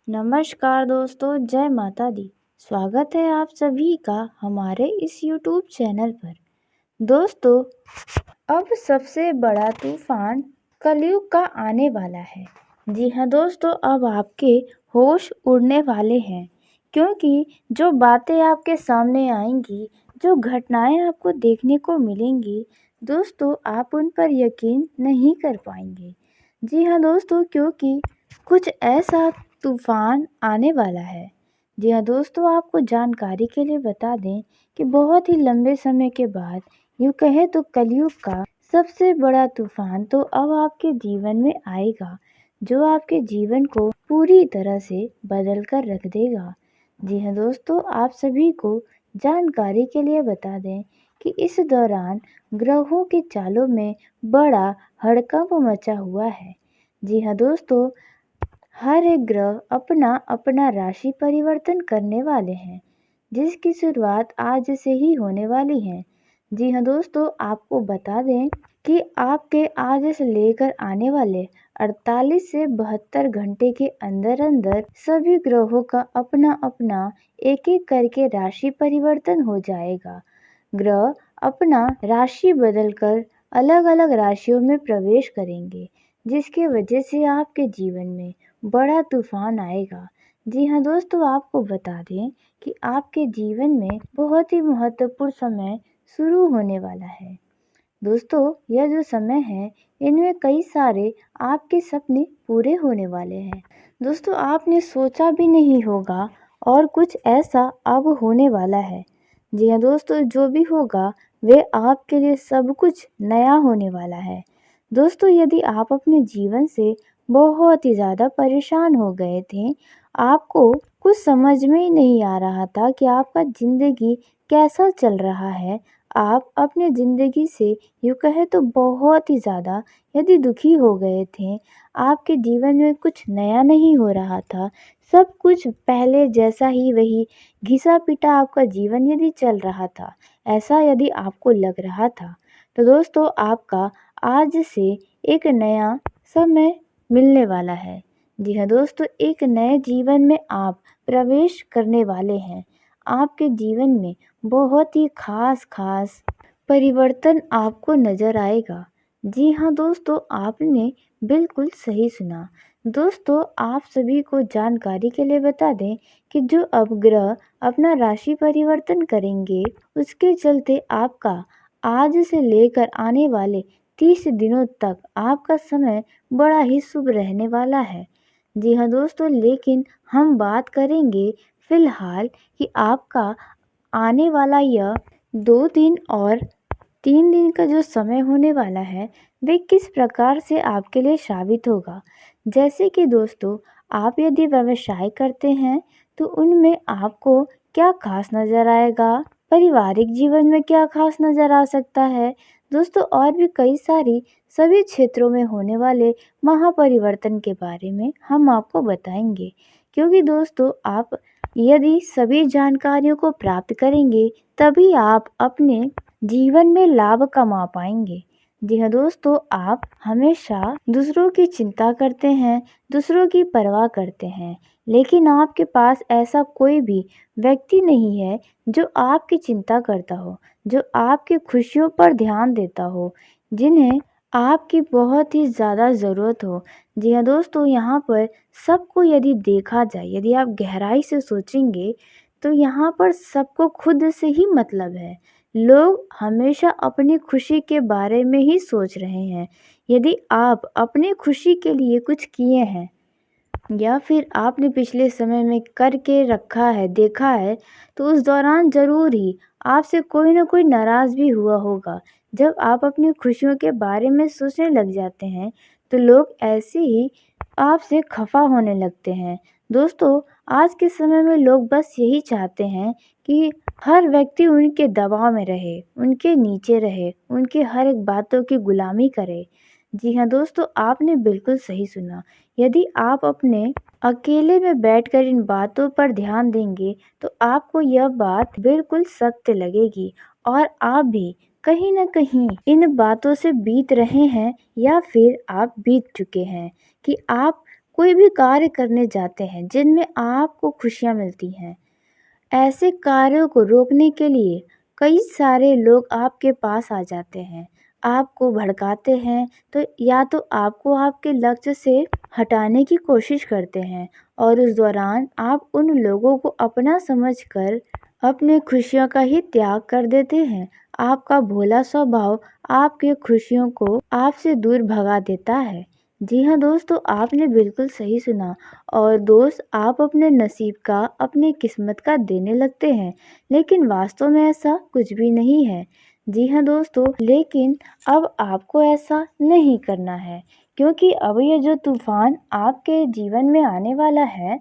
नमस्कार दोस्तों, जय माता दी। स्वागत है आप सभी का हमारे इस YouTube चैनल पर। दोस्तों, अब सबसे बड़ा तूफान कलयुग का आने वाला है। जी हाँ दोस्तों, अब आपके होश उड़ने वाले हैं, क्योंकि जो बातें आपके सामने आएंगी, जो घटनाएं आपको देखने को मिलेंगी, दोस्तों आप उन पर यकीन नहीं कर पाएंगे। जी हाँ दोस्तों, क्योंकि कुछ ऐसा तूफान आने वाला है। जी हाँ दोस्तों, आपको जानकारी के लिए बता दें कि बहुत ही लंबे समय के बाद, यूँ कहें तो कलयुग का सबसे बड़ा तूफान तो अब आपके जीवन में आएगा, जो आपके जीवन को पूरी तरह से बदल कर रख देगा। जी हाँ दोस्तों, आप सभी को जानकारी के लिए बता दें कि इस दौरान ग्रहों के चालों में बड़ा हड़कंप मचा हुआ है। जी हाँ दोस्तों, हर एक ग्रह अपना अपना राशि परिवर्तन करने वाले हैं, जिसकी शुरुआत आज से ही होने वाली है। जी हाँ दोस्तों, आपको बता दें कि आपके आज से लेकर आने वाले 48 से 72 घंटे के अंदर अंदर सभी ग्रहों का अपना अपना एक एक करके राशि परिवर्तन हो जाएगा। ग्रह अपना राशि बदलकर अलग अलग राशियों में प्रवेश करेंगे, जिसकी वजह से आपके जीवन में बड़ा तूफान आएगा। जी हाँ दोस्तों, आपको बता दें कि आपके जीवन में बहुत ही महत्वपूर्ण समय शुरू होने वाला है। दोस्तों, यह जो समय है, इनमें कई सारे आपके सपने पूरे होने वाले हैं। दोस्तों, आपने सोचा भी नहीं होगा और कुछ ऐसा अब होने वाला है। जी हाँ दोस्तों, जो भी होगा वे आपके लिए सब कुछ नया होने वाला है। दोस्तों, यदि आप अपने जीवन से बहुत ही ज़्यादा परेशान हो गए थे, आपको कुछ समझ में ही नहीं आ रहा था कि आपका ज़िंदगी कैसा चल रहा है, आप अपने ज़िंदगी से यूँ कहें तो बहुत ही ज़्यादा यदि दुखी हो गए थे, आपके जीवन में कुछ नया नहीं हो रहा था, सब कुछ पहले जैसा ही वही घिसा-पिटा आपका जीवन यदि चल रहा था, ऐसा यदि आपको लग रहा था, तो दोस्तों आपका आज से एक नया समय मिलने वाला है। जी हाँ दोस्तों, एक नए जीवन में आप प्रवेश करने वाले हैं। आपके जीवन में बहुत ही खास परिवर्तन आपको नज़र आएगा। जी हाँ दोस्तों, आपने बिल्कुल सही सुना। दोस्तों, आप सभी को जानकारी के लिए बता दें कि जो अब ग्रह अपना राशि परिवर्तन करेंगे, उसके चलते आपका आज से लेकर आने वाले 30 दिनों तक आपका समय बड़ा ही शुभ रहने वाला है। जी हाँ दोस्तों, लेकिन हम बात करेंगे फिलहाल कि आपका आने वाला यह 2 दिन और 3 दिन का जो समय होने वाला है, वे किस प्रकार से आपके लिए साबित होगा। जैसे कि दोस्तों, आप यदि व्यवसाय करते हैं, तो उनमें आपको क्या खास नज़र आएगा, पारिवारिक जीवन में क्या खास नज़र आ सकता है। दोस्तों, और भी कई सारी सभी क्षेत्रों में होने वाले महापरिवर्तन के बारे में हम आपको बताएंगे, क्योंकि दोस्तों आप यदि सभी जानकारियों को प्राप्त करेंगे, तभी आप अपने जीवन में लाभ कमा पाएंगे। जी हाँ दोस्तों, आप हमेशा दूसरों की चिंता करते हैं, दूसरों की परवाह करते हैं, लेकिन आपके पास ऐसा कोई भी व्यक्ति नहीं है जो आपकी चिंता करता हो, जो आपकी खुशियों पर ध्यान देता हो, जिन्हें आपकी बहुत ही ज़्यादा ज़रूरत हो। जी हाँ दोस्तों, यहाँ पर सबको यदि देखा जाए, यदि आप गहराई से सोचेंगे, तो यहाँ पर सबको खुद से ही मतलब है। लोग हमेशा अपनी खुशी के बारे में ही सोच रहे हैं। यदि आप अपनी खुशी के लिए कुछ किए हैं या फिर आपने पिछले समय में करके रखा है, देखा है, तो उस दौरान ज़रूर ही आपसे कोई ना कोई नाराज़ भी हुआ होगा। जब आप अपनी खुशियों के बारे में सोचने लग जाते हैं, तो लोग ऐसे ही आपसे खफ़ा होने लगते हैं। दोस्तों, आज के समय में लोग बस यही चाहते हैं कि हर व्यक्ति उनके दबाव में रहे, उनके नीचे रहे, उनके हर एक बातों की गुलामी करे। जी हाँ दोस्तों, आपने बिल्कुल सही सुना। यदि आप अपने अकेले में बैठकर इन बातों पर ध्यान देंगे, तो आपको यह बात बिल्कुल सत्य लगेगी और आप भी कहीं न कहीं इन बातों से बीत रहे हैं या फिर आप बीत चुके हैं कि आप कोई भी कार्य करने जाते हैं जिनमें आपको खुशियाँ मिलती हैं, ऐसे कार्यों को रोकने के लिए कई सारे लोग आपके पास आ जाते हैं, आपको भड़काते हैं, तो या तो आपको आपके लक्ष्य से हटाने की कोशिश करते हैं और उस दौरान आप उन लोगों को अपना समझकर अपने खुशियों का ही त्याग कर देते हैं। आपका भोला स्वभाव आपकी खुशियों को आपसे दूर भगा देता है। जी हाँ दोस्तों, आपने बिल्कुल सही सुना। और दोस्त, आप अपने नसीब का, अपनी किस्मत का देने लगते हैं, लेकिन वास्तव में ऐसा कुछ भी नहीं है। जी हाँ दोस्तों, लेकिन अब आपको ऐसा नहीं करना है, क्योंकि अब ये जो तूफान आपके जीवन में आने वाला है,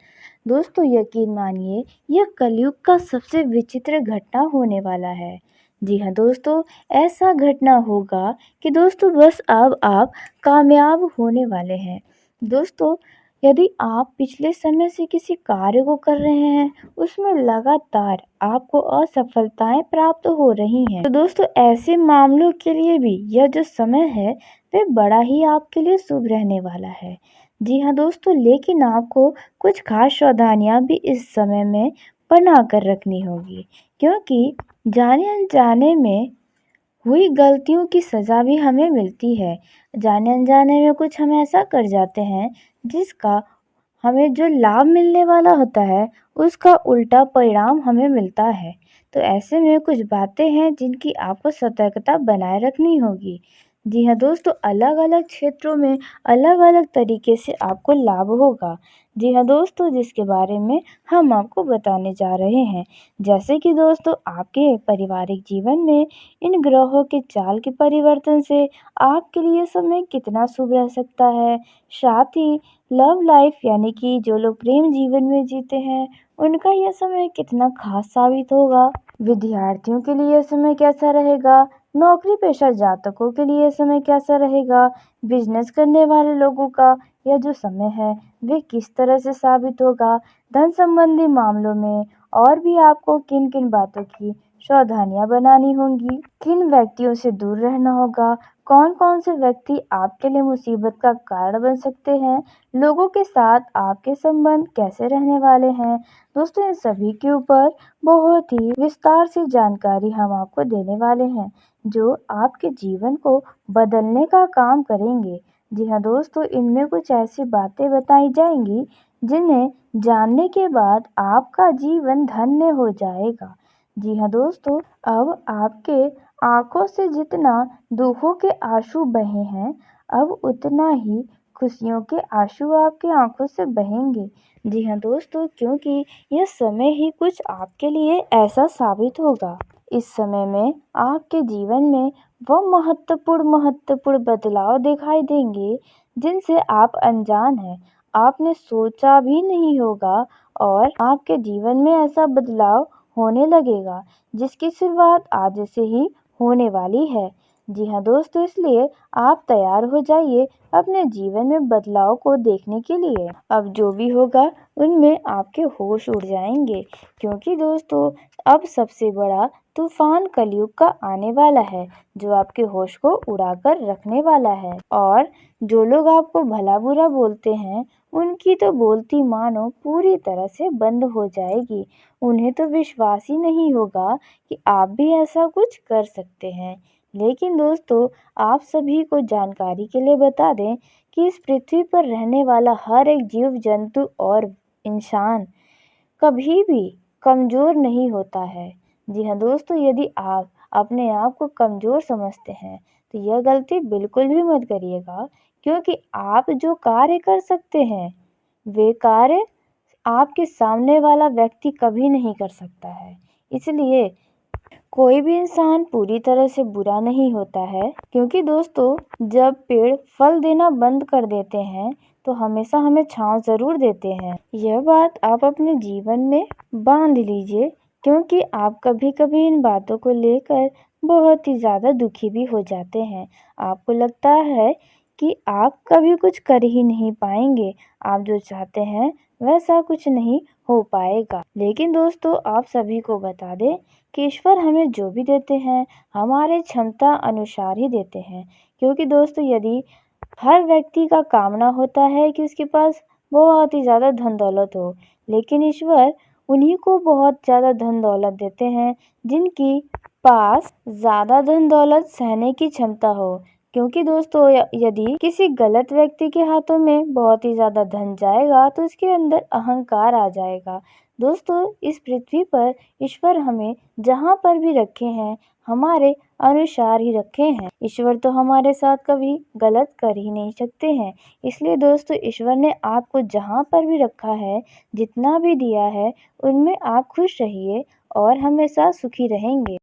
दोस्तों यकीन मानिए यह कलयुग का सबसे विचित्र घटना होने वाला है। जी हाँ दोस्तों, ऐसा घटना होगा कि दोस्तों बस अब आप कामयाब होने वाले हैं। दोस्तों, यदि आप पिछले समय से किसी कार्य को कर रहे हैं, उसमें लगातार आपको असफलताएं प्राप्त हो रही हैं, तो दोस्तों ऐसे मामलों के लिए भी यह जो समय है वह बड़ा ही आपके लिए शुभ रहने वाला है। जी हाँ दोस्तों, लेकिन आपको कुछ खास सावधानियां भी इस समय में बना कर रखनी होगी, क्योंकि जाने अनजाने में हुई गलतियों की सज़ा भी हमें मिलती है। जाने अनजाने में कुछ हम ऐसा कर जाते हैं जिसका हमें जो लाभ मिलने वाला होता है, उसका उल्टा परिणाम हमें मिलता है। तो ऐसे में कुछ बातें हैं जिनकी आपको सतर्कता बनाए रखनी होगी। जी हाँ दोस्तों, अलग-अलग क्षेत्रों में अलग-अलग तरीके से आपको लाभ होगा। जी हाँ दोस्तों, जिसके बारे में हम आपको बताने जा रहे हैं। जैसे कि दोस्तों, आपके पारिवारिक जीवन में इन ग्रहों के चाल के परिवर्तन से आपके लिए समय कितना शुभ रह सकता है। साथ ही लव लाइफ यानी कि जो लोग प्रेम जीवन में जीते हैं, उनका यह समय कितना खास साबित होगा। विद्यार्थियों के लिए यह समय कैसा रहेगा, नौकरी पेशा जातकों के लिए यह समय कैसा रहेगा, बिजनेस करने वाले लोगों का यह जो समय है वे किस तरह से साबित होगा, धन संबंधी मामलों में और भी आपको किन किन बातों की सावधानियां बनानी होंगी, किन व्यक्तियों से दूर रहना होगा, कौन कौन से व्यक्ति आपके लिए मुसीबत का कारण बन सकते हैं, लोगों के साथ आपके संबंध कैसे रहने वाले हैं। दोस्तों, इन सभी के ऊपर बहुत ही विस्तार से जानकारी हम आपको देने वाले हैं, जो आपके जीवन को बदलने का काम करेंगे। जी हाँ दोस्तों, इनमें कुछ ऐसी बातें बताई जाएंगी जिन्हें जानने के बाद आपका जीवन धन्य हो जाएगा। जी हाँ दोस्तों, अब आपके आंखों से जितना दुखों के आंसू बहे हैं, अब उतना ही खुशियों के आंसू आपकी आंखों से बहेंगे। जी हाँ दोस्तों, क्योंकि यह समय ही कुछ आपके लिए ऐसा साबित होगा। इस समय में आपके जीवन में वह महत्वपूर्ण बदलाव दिखाई देंगे जिनसे आप अनजान हैं, आपने सोचा भी नहीं होगा, और आपके जीवन में ऐसा बदलाव होने लगेगा जिसकी शुरुआत आज से ही होने वाली है। जी हाँ दोस्तों, इसलिए आप तैयार हो जाइए अपने जीवन में बदलाव को देखने के लिए। अब जो भी होगा उनमें आपके होश उड़ जाएंगे, क्योंकि दोस्तों अब सबसे बड़ा तूफान कलयुग का आने वाला है, जो आपके होश को उड़ाकर रखने वाला है। और जो लोग आपको भला बुरा बोलते हैं, उनकी तो बोलती मानो पूरी तरह से बंद हो जाएगी। उन्हें तो विश्वास ही नहीं होगा कि आप भी ऐसा कुछ कर सकते हैं। लेकिन दोस्तों, आप सभी को जानकारी के लिए बता दें कि इस पृथ्वी पर रहने वाला हर एक जीव जंतु और इंसान कभी भी कमज़ोर नहीं होता है। जी हाँ दोस्तों, यदि आप अपने आप को कमज़ोर समझते हैं, तो यह गलती बिल्कुल भी मत करिएगा, क्योंकि आप जो कार्य कर सकते हैं, वे कार्य आपके सामने वाला व्यक्ति कभी नहीं कर सकता है। इसलिए कोई भी इंसान पूरी तरह से बुरा नहीं होता है, क्योंकि दोस्तों जब पेड़ फल देना बंद कर देते हैं, तो हमेशा हमें छांव ज़रूर देते हैं। यह बात आप अपने जीवन में बांध लीजिए, क्योंकि आप कभी कभी इन बातों को लेकर बहुत ही ज़्यादा दुखी भी हो जाते हैं। आपको लगता है कि आप कभी कुछ कर ही नहीं पाएंगे, आप जो चाहते हैं वैसा कुछ नहीं हो पाएगा। लेकिन दोस्तों, आप सभी को बता दें कि ईश्वर हमें जो भी देते हैं हमारे क्षमता अनुसार ही देते हैं, क्योंकि दोस्तों यदि हर व्यक्ति का कामना होता है कि उसके पास बहुत ही ज़्यादा धन दौलत हो, लेकिन ईश्वर उन्हीं को बहुत ज़्यादा धन दौलत देते हैं जिनकी पास ज़्यादा धन दौलत सहने की क्षमता हो। क्योंकि दोस्तों यदि किसी गलत व्यक्ति के हाथों में बहुत ही ज़्यादा धन जाएगा तो उसके अंदर अहंकार आ जाएगा। दोस्तों इस पृथ्वी पर ईश्वर हमें जहाँ पर भी रखे हैं हमारे अनुसार ही रखे हैं। ईश्वर तो हमारे साथ कभी गलत कर ही नहीं सकते हैं। इसलिए दोस्तों ईश्वर ने आपको जहाँ पर भी रखा है, जितना भी दिया है, उनमें आप खुश रहिए और हमेशा सुखी रहेंगे।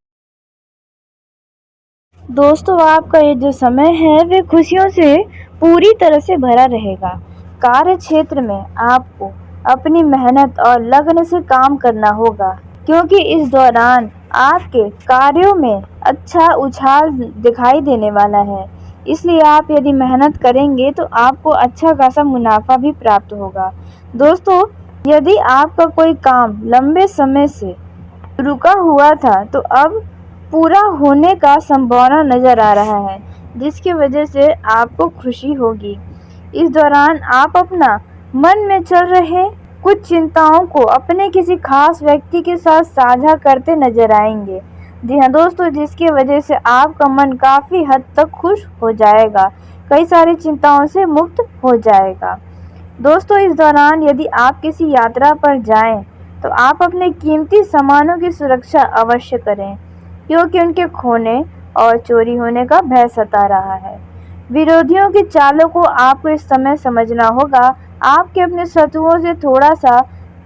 दोस्तों आपका ये जो समय है वे खुशियों से पूरी तरह से भरा रहेगा। कार्य क्षेत्र में आपको अपनी मेहनत और लगन से काम करना होगा, क्योंकि इस दौरान आपके कार्यों में अच्छा उछाल दिखाई देने वाला है। इसलिए आप यदि मेहनत करेंगे तो आपको अच्छा खासा मुनाफा भी प्राप्त होगा। दोस्तों यदि आपका कोई काम लंबे समय से रुका हुआ था तो अब पूरा होने का संभावना नज़र आ रहा है, जिसकी वजह से आपको खुशी होगी। इस दौरान आप अपना मन में चल रहे कुछ चिंताओं को अपने किसी खास व्यक्ति के साथ साझा करते नजर आएंगे। जी हाँ दोस्तों, जिसकी वजह से आपका मन काफ़ी हद तक खुश हो जाएगा, कई सारी चिंताओं से मुक्त हो जाएगा। दोस्तों इस दौरान यदि आप किसी यात्रा पर जाएं तो आप अपने कीमती सामानों की सुरक्षा अवश्य करें, क्योंकि उनके खोने और चोरी होने का भय सता रहा है। विरोधियों की चालों को आपको इस समय समझना होगा। आपके अपने शत्रुओं से थोड़ा सा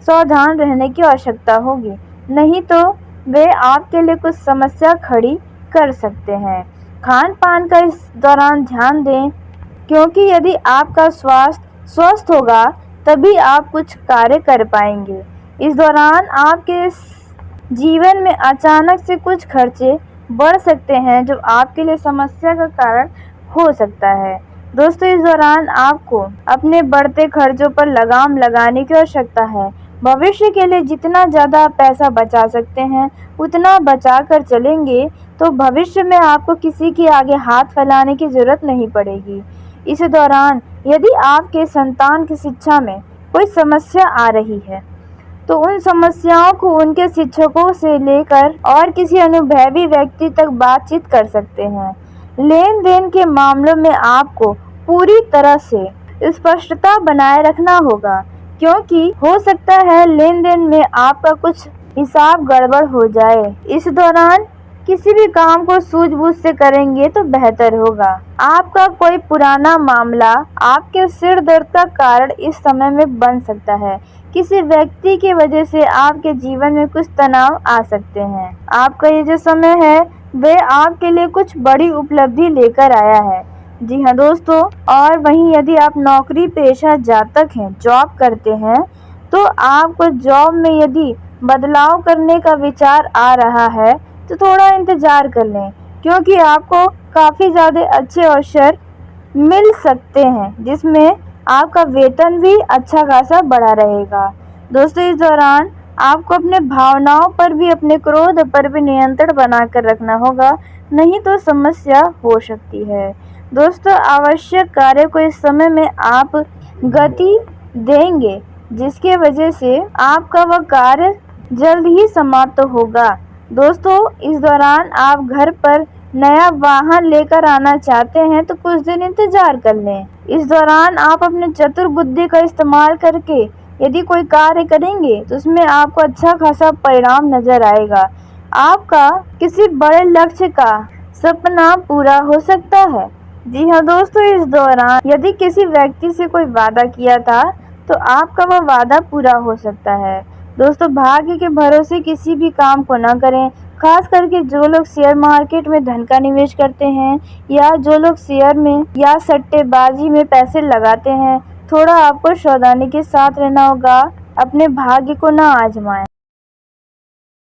सावधान रहने की आवश्यकता होगी, नहीं तो वे आपके लिए कुछ समस्या खड़ी कर सकते हैं। खान पान का इस दौरान ध्यान दें, क्योंकि यदि आपका स्वास्थ्य स्वस्थ होगा तभी आप कुछ कार्य कर पाएंगे। इस दौरान आपके जीवन में अचानक से कुछ खर्चे बढ़ सकते हैं जो आपके लिए समस्या का कारण हो सकता है। दोस्तों इस दौरान आपको अपने बढ़ते खर्चों पर लगाम लगाने की आवश्यकता है। भविष्य के लिए जितना ज़्यादा आप पैसा बचा सकते हैं उतना बचा कर चलेंगे तो भविष्य में आपको किसी के आगे हाथ फैलाने की ज़रूरत नहीं पड़ेगी। इस दौरान यदि आपके संतान की शिक्षा में कोई समस्या आ रही है तो उन समस्याओं को उनके शिक्षकों से लेकर और किसी अनुभवी व्यक्ति तक बातचीत कर सकते हैं। लेन देन के मामलों में आपको पूरी तरह से स्पष्टता बनाए रखना होगा, क्योंकि हो सकता है लेन देन में आपका कुछ हिसाब गड़बड़ हो जाए। इस दौरान किसी भी काम को सूझबूझ से करेंगे तो बेहतर होगा। आपका कोई पुराना मामला आपके सिर दर्द का कारण इस समय में बन सकता है। किसी व्यक्ति की वजह से आपके जीवन में कुछ तनाव आ सकते हैं। आपका ये जो समय है वे आपके लिए कुछ बड़ी उपलब्धि लेकर आया है। जी हाँ दोस्तों, और वहीं यदि आप नौकरी पेशा जातक हैं, जॉब करते हैं, तो आपको जॉब में यदि बदलाव करने का विचार आ रहा है तो थोड़ा इंतज़ार कर लें, क्योंकि आपको काफ़ी ज़्यादा अच्छे अवसर मिल सकते हैं जिसमें आपका वेतन भी अच्छा खासा बढ़ा रहेगा। दोस्तों इस दौरान आपको अपने भावनाओं पर भी, अपने क्रोध पर भी नियंत्रण बनाकर रखना होगा, नहीं तो समस्या हो सकती है। दोस्तों आवश्यक कार्य को इस समय में आप गति देंगे, जिसके वजह से आपका वह कार्य जल्द ही समाप्त होगा। दोस्तों इस दौरान आप घर पर नया वाहन लेकर आना चाहते हैं तो कुछ दिन इंतजार कर लें। इस दौरान आप अपने चतुर बुद्धि का इस्तेमाल करके यदि कोई कार्य करेंगे तो उसमें आपको अच्छा खासा परिणाम नजर आएगा। आपका किसी बड़े लक्ष्य का सपना पूरा हो सकता है। जी हाँ दोस्तों, इस दौरान यदि किसी व्यक्ति से कोई वादा किया था तो आपका वह वादा पूरा हो सकता है। दोस्तों भाग्य के भरोसे किसी भी काम को न करें, खास करके जो लोग शेयर मार्केट में धन का निवेश करते हैं या जो लोग शेयर में या सट्टेबाजी में पैसे लगाते हैं। थोड़ा आपको सावधानी के साथ रहना होगा, अपने भाग्य को न आजमाएं।